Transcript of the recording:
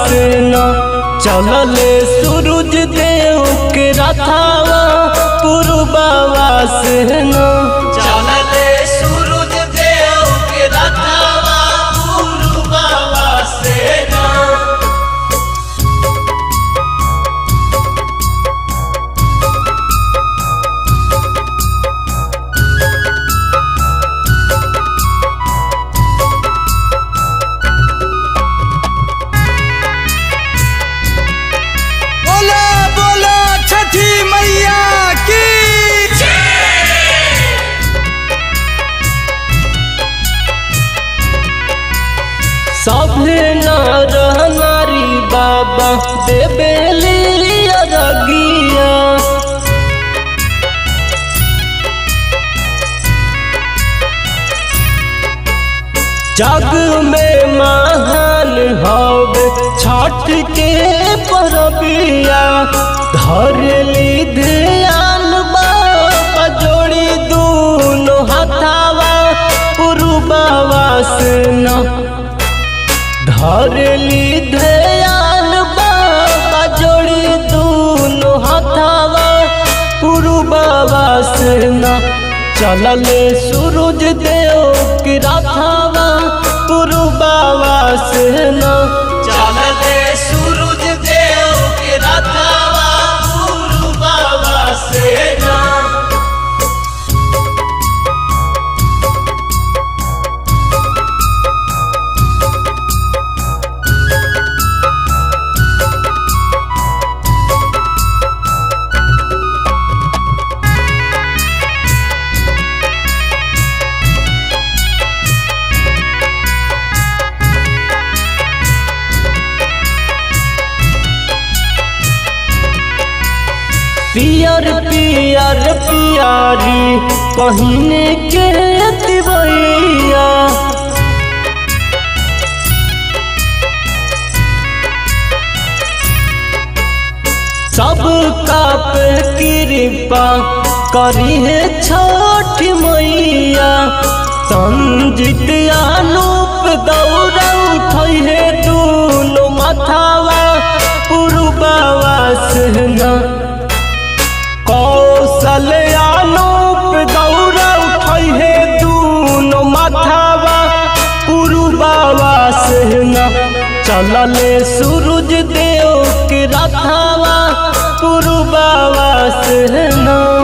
से न चलले सूरज देव के रथावा पूर्ववा से न चलले सूरज देव के रथावा पूर्ववा से न। बोला बोला छठी मैया की सभे नर नारी बाबा देवेली अरगिया जग में महान हवे छठ के परबिया धरली ध्यान बाबा जोड़ी दूनो हथावा पूर्ववा से न धरली ध्यान बाबा जोड़ी दूनो हथावा पूर्ववा से न चलले सूरज देव के रथावा पूर्ववा से न चलले सूरज देव के रथावा पूर्ववा से न। पियर पियर पियारी पहिने के दिवैया सबका पे कृपा करी है छठ मैया संजित अनूप दौड़ा उठई है दूनो माथावा पूर्ववा से न कौशल अनूप दौड़ा उठई है दूनो माथावा पूर्ववा से न चलले सूरज देव के रथावा पूर्ववा से न।